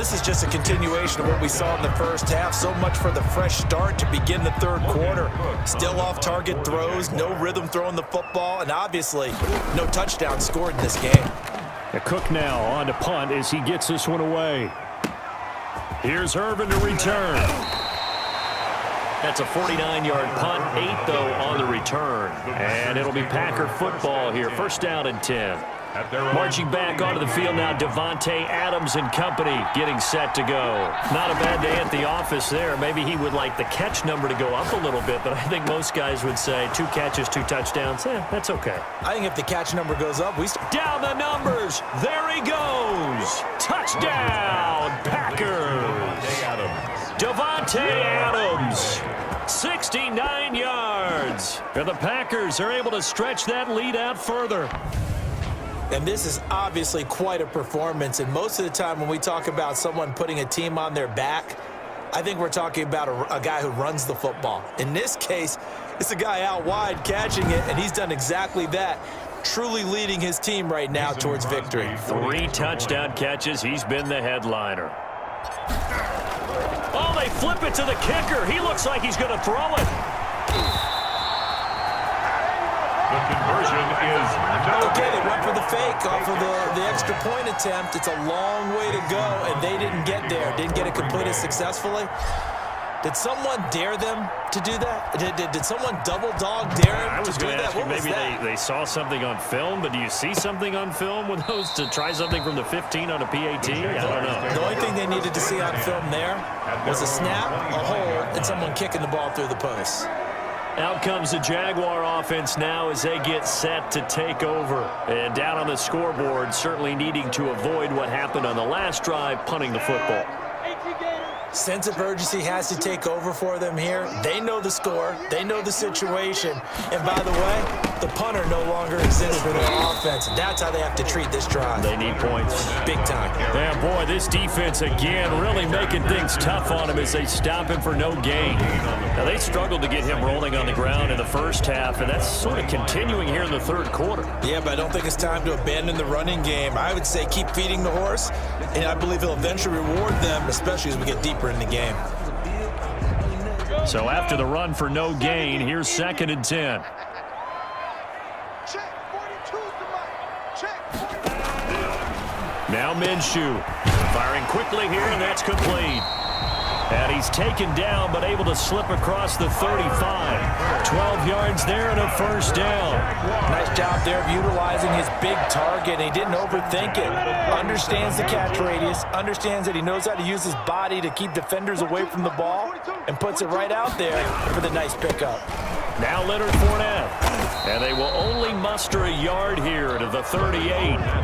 this is just a continuation of what we saw in the first half. So much for the fresh start to begin the third quarter. Still off-target throws, no rhythm throwing the football, and obviously no touchdown scored in this game. Cook now on to punt as he gets this one away. Here's Irvin to return. That's a 49-yard punt, 8, though, on the return. And it'll be Packer football here, first down and 10. Marching back onto the field now, Davante Adams and company getting set to go. Not a bad day at the office there. Maybe he would like the catch number to go up a little bit, but I think most guys would say 2 catches, 2 touchdowns. That's okay. I think if the catch number goes up, we down the numbers. There he goes. Touchdown, Packers. Davante Adams. 69 yards. And the Packers are able to stretch that lead out further. And this is obviously quite a performance. And most of the time when we talk about someone putting a team on their back, I think we're talking about a guy who runs the football. In this case, it's a guy out wide catching it, and he's done exactly that, truly leading his team right now towards victory. 3 touchdown catches. He's been the headliner. Oh, they flip it to the kicker. He looks like he's going to throw it. The conversion is no. Okay, they went for the fake off of the extra point attempt. It's a long way to go, and they didn't get there. Didn't get it completed successfully. Did someone dare them to do that? Did someone double dog dare him to do that? What was maybe that? they saw something on film, but do you see something on film with those to try something from the 15 on a PAT? I don't know. The only thing they needed to see on film there was a snap, a hold, and someone kicking the ball through the post. Out comes the Jaguar offense now as they get set to take over. And down on the scoreboard, certainly needing to avoid what happened on the last drive, punting the football. Sense of urgency has to take over for them here. They know the score. They know the situation. And by the way, the punter no longer exists for their offense. That's how they have to treat this drive. They need points. Big time. Yeah, boy, this defense again really making things tough on him as they stop him for no gain. Now, they struggled to get him rolling on the ground in the first half, and that's sort of continuing here in the third quarter. Yeah, but I don't think it's time to abandon the running game. I would say keep feeding the horse, and I believe he'll eventually reward them, especially as we get deeper in the game. So after the run for no gain, here's 2nd and 10. Now Minshew firing quickly here, and that's complete. And he's taken down, but able to slip across the 35. 12 yards there and a first down. Nice job there of utilizing his big target. He didn't overthink it. Understands the catch radius. Understands that he knows how to use his body to keep defenders away from the ball. And puts it right out there for the nice pickup. Now Leonard Fournette. And they will only muster a yard here to the 38.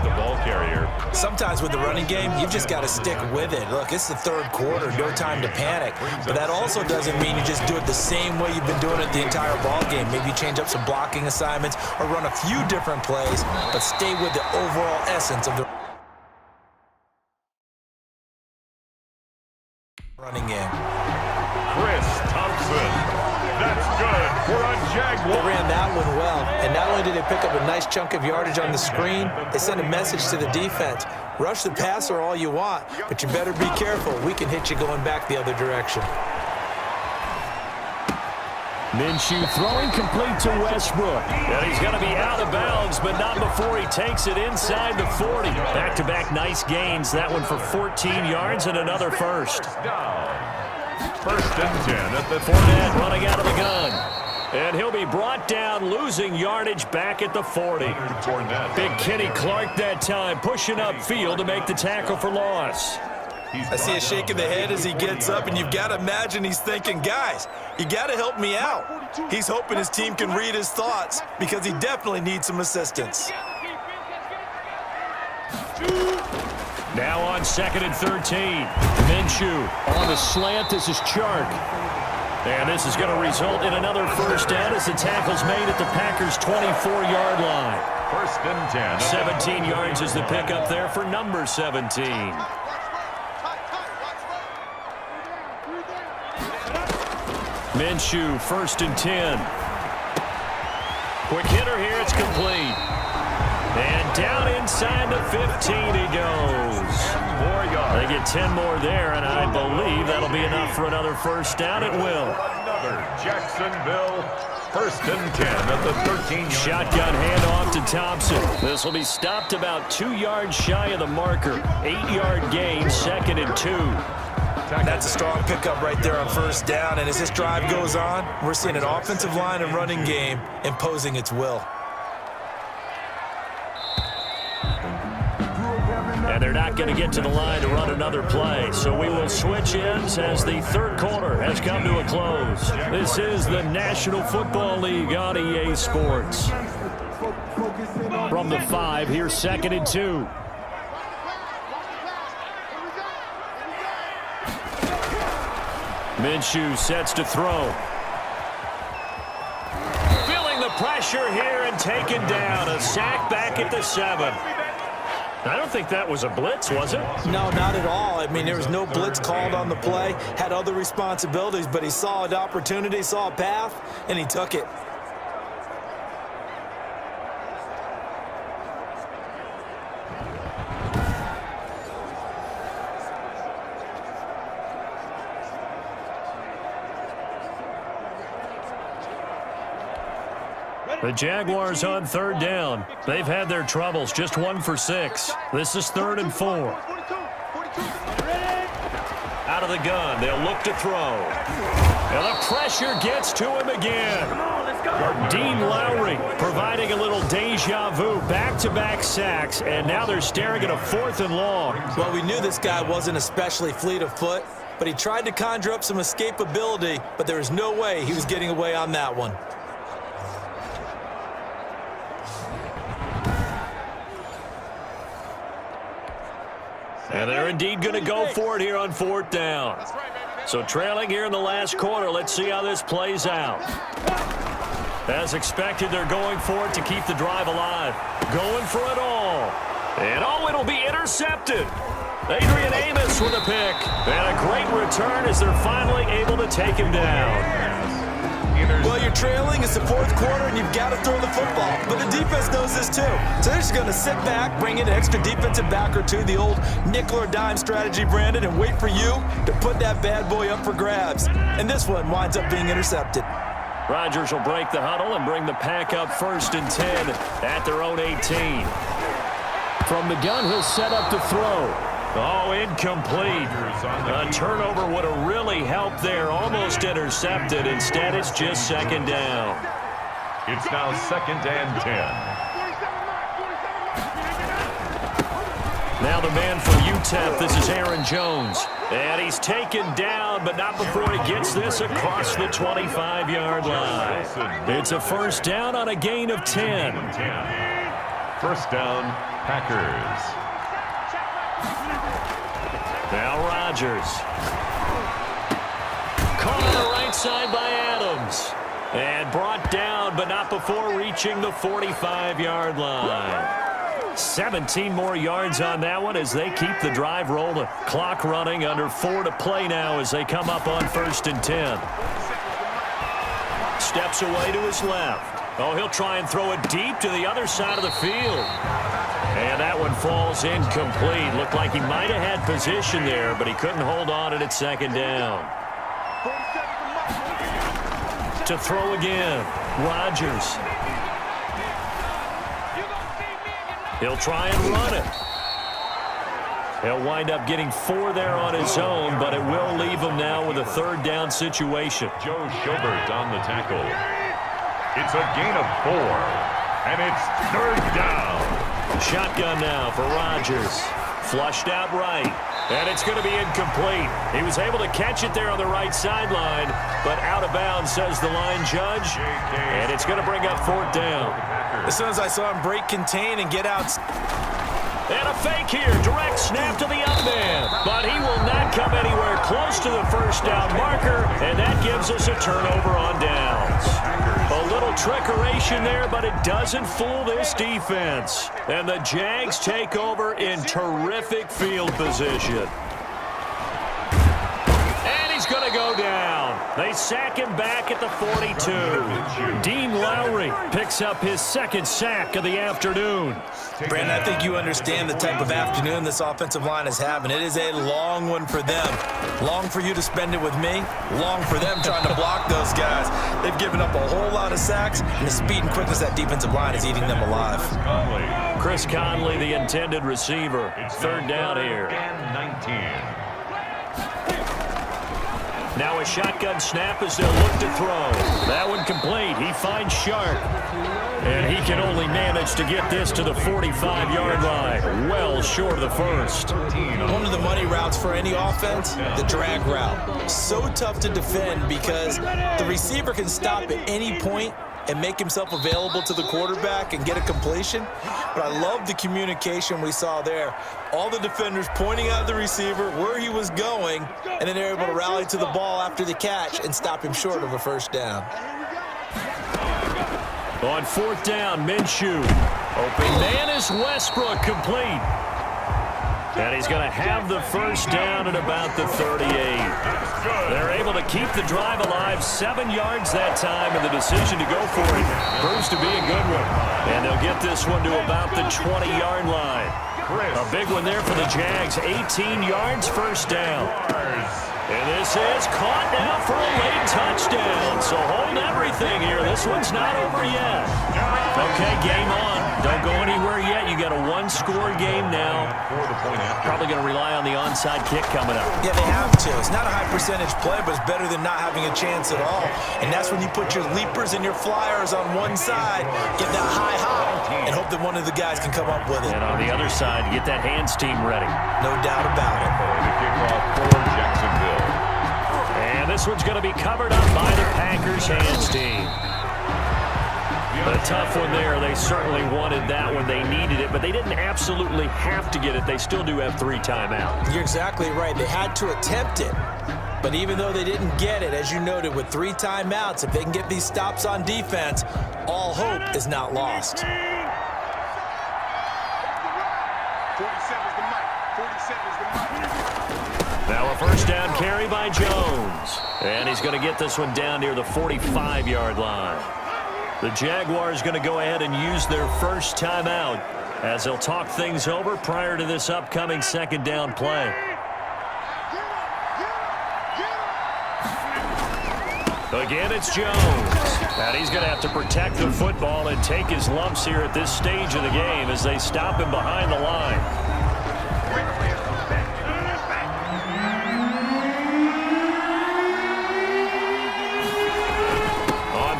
The ball carrier. Sometimes with the running game, you've just got to stick with it. Look, it's the third quarter, no time to panic. But that also doesn't mean you just do it the same way you've been doing it the entire ball game. Maybe change up some blocking assignments or run a few different plays, but stay with the overall essence of the running game. Chris Thompson. That's good for a Jaguar. They ran that one well, and not only did they pick up a nice chunk of yardage on the screen, they sent a message to the defense. Rush the passer all you want, but you better be careful. We can hit you going back the other direction. Minshew throwing complete to Westbrook. And he's going to be out of bounds, but not before he takes it inside the 40. Back-to-back nice gains. That one for 14 yards and another first. First and 10 at the Fournette running out of the gun. And he'll be brought down, losing yardage back at the 40. Big Kenny Clark that time, pushing upfield to make the tackle for loss. I see a shake of the head as he gets up, and you've got to imagine he's thinking, guys, you got to help me out. He's hoping his team can read his thoughts because he definitely needs some assistance. Now on 2nd and 13. Minshew on the slant. This is Chark. And this is going to result in another first down as the tackle's made at the Packers' 24-yard line. First and 10. 17 yards is the pickup there for number 17. Minshew, 1st and 10. Quick hitter here, it's complete. And down inside the 15 he goes. more yards. They get 10 more there, and I believe that'll be enough for another first down. It will. Another Jacksonville 1st and 10 at the 13-yard line. Shotgun handoff to Thompson. This will be stopped about 2 yards shy of the marker. 8-yard gain, 2nd and 2. That's a strong pickup right there on first down. And as this drive goes on, we're seeing an offensive line and running game imposing its will. And they're not going to get to the line to run another play. So we will switch ends as the third quarter has come to a close. This is the National Football League on EA Sports. From the 5, here's 2nd and 2. Minshew sets to throw. Feeling the pressure here and taken down. A sack back at the 7. I don't think that was a blitz, was it? No, not at all. I mean, there was no blitz called on the play. Had other responsibilities, but he saw an opportunity, saw a path, and he took it. The Jaguars on 3rd down. They've had their troubles, just 1 for 6. This is 3rd and 4. Out of the gun, they'll look to throw. And the pressure gets to him again. Dean Lowry providing a little deja vu, back-to-back sacks, and now they're staring at a 4th and long. Well, we knew this guy wasn't especially fleet of foot, but he tried to conjure up some escapability, but there was no way he was getting away on that one. And they're indeed going to go for it here on 4th down. So trailing here in the last quarter, let's see how this plays out. As expected, they're going for it to keep the drive alive. Going for it all. And oh, it'll be intercepted. Adrian Amos with a pick. And a great return as they're finally able to take him down. Well, you're trailing. It's the 4th quarter, and you've got to throw the football. But the defense knows this, too. So they're just going to sit back, bring in an extra defensive back or two, the old nickel or dime strategy, Brandon, and wait for you to put that bad boy up for grabs. And this one winds up being intercepted. Rodgers will break the huddle and bring the pack up 1st and 10 at their own 18. From the gun, he'll set up to throw. Oh, incomplete. A turnover would have really helped there. Almost intercepted. Instead, it's just 2nd down. It's now 2nd and 10. Now the man from UTEP, this is Aaron Jones. And he's taken down, but not before he gets this across the 25-yard line. It's a 1st down on a gain of 10. 1st down, Packers. Now Rodgers. Caught on the right side by Adams. And brought down, but not before reaching the 45-yard line. 17 more yards on that one as they keep the drive rolling. Clock running, under 4 to play now as they come up on 1st and 10. Steps away to his left. Oh, he'll try and throw it deep to the other side of the field. And that one falls incomplete. Looked like he might have had position there, but he couldn't hold on it at 2nd down. To throw again, Rodgers. He'll try and run it. He'll wind up getting 4 there on his own, but it will leave him now with a 3rd down situation. Joe Schobert on the tackle. It's a gain of 4, and it's 3rd down. Shotgun now for Rodgers. Flushed out right. And it's going to be incomplete. He was able to catch it there on the right sideline, but out of bounds, says the line judge. And it's going to bring up 4th down. As soon as I saw him break, contain, and get out. And a fake here. Direct snap to the up man. But he will not come anywhere close to the 1st down marker, and that gives us a turnover on downs. A little trickeration there, but it doesn't fool this defense. And the Jags take over in terrific field position. And he's going to go down. They sack him back at the 42. Dean Lowry picks up his second sack of the afternoon. Brandon, I think you understand the type of afternoon this offensive line is having. It is a long one for them. Long for you to spend it with me. Long for them trying to block those guys. They've given up a whole lot of sacks, and the speed and quickness of that defensive line is eating them alive. Chris Conley, the intended receiver. Third down here. 19. Now a shotgun snap as they'll look to throw. That one complete. He finds Sharp. And he can only manage to get this to the 45-yard line. Well short of the first. One of the money routes for any offense, the drag route. So tough to defend because the receiver can stop at any point and make himself available to the quarterback and get a completion. But I love the communication we saw there. All the defenders pointing out the receiver, where he was going, and then they're able to rally to the ball after the catch and stop him short of a first down. On fourth down, Minshew. Open man is Westbrook, complete. And he's going to have the first down at about the 38. They're able to keep the drive alive, 7 yards that time, and the decision to go for it proves to be a good one. And they'll get this one to about the 20-yard line. A big one there for the Jags, 18 yards, first down. And this is caught now for a late touchdown. So hold everything here. This one's not over yet. Okay, game on. Don't go anywhere yet. You got a one-score game now. Probably going to rely on the onside kick coming up. Yeah, they have to. It's not a high-percentage play, but it's better than not having a chance at all. And that's when you put your leapers and your flyers on one side, get that high hop, and hope that one of the guys can come up with it. And on the other side, get that hands team ready. No doubt about it. The kickoff for Jacksonville. And this one's going to be covered up by the Packers hands team. A tough one there. They certainly wanted that when they needed it, but they didn't absolutely have to get it. They still do have 3 timeouts. You're exactly right. They had to attempt it. But even though they didn't get it, as you noted, with 3 timeouts, if they can get these stops on defense, all hope is not lost. 47 is the mic. 47 is the mic. Now a first down carry by Jones. And he's going to get this one down near the 45-yard line. The Jaguars going to go ahead and use their first timeout as they'll talk things over prior to this upcoming second down play. Again, it's Jones. And he's going to have to protect the football and take his lumps here at this stage of the game as they stop him behind the line.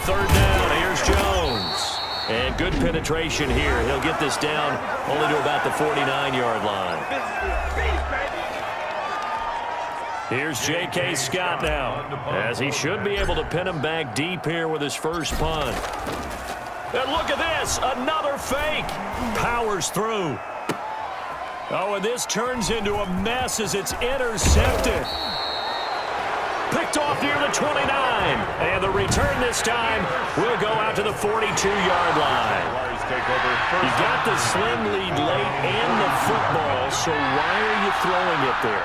Third down, here's Jones. And good penetration here. He'll get this down only to about the 49-yard line. Here's J.K. Scott now, as he should be able to pin him back deep here with his first punt. And look at this, another fake. Powers through. Oh, and this turns into a mess as it's intercepted. Picked off near the 29. And the return this time will go out to the 42-yard line. You got the slim lead late and the football, so why are you throwing it there?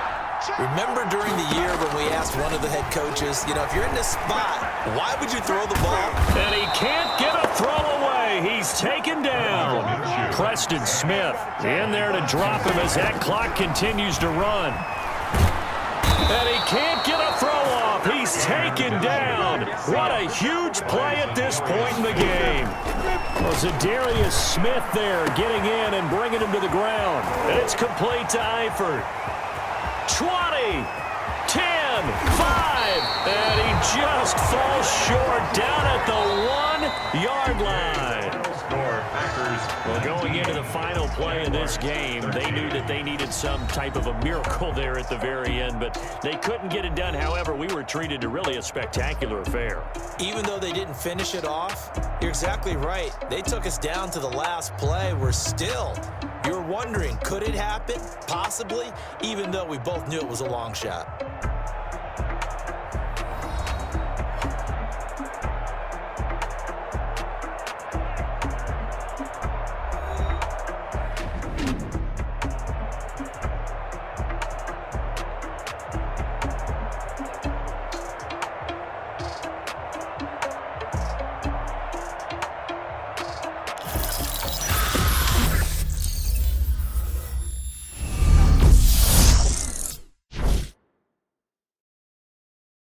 Remember during the year when we asked one of the head coaches, you know, if you're in this spot, why would you throw the ball? And he can't get a throw away. He's taken down. Preston Smith in there to drop him as that clock continues to run. And he can't get a throw off. He's taken down. What a huge play at this point in the game. Well, Zadarius Smith there getting in and bringing him to the ground. And it's complete to Eifert. 20, 10, 5. And he just falls short down at the 1-yard line. Well, going into the final play of this game, they knew that they needed some type of a miracle there at the very end, but they couldn't get it done. However, we were treated to really a spectacular affair. Even though they didn't finish it off, you're exactly right. They took us down to the last play. You're wondering, could it happen? Possibly, even though we both knew it was a long shot.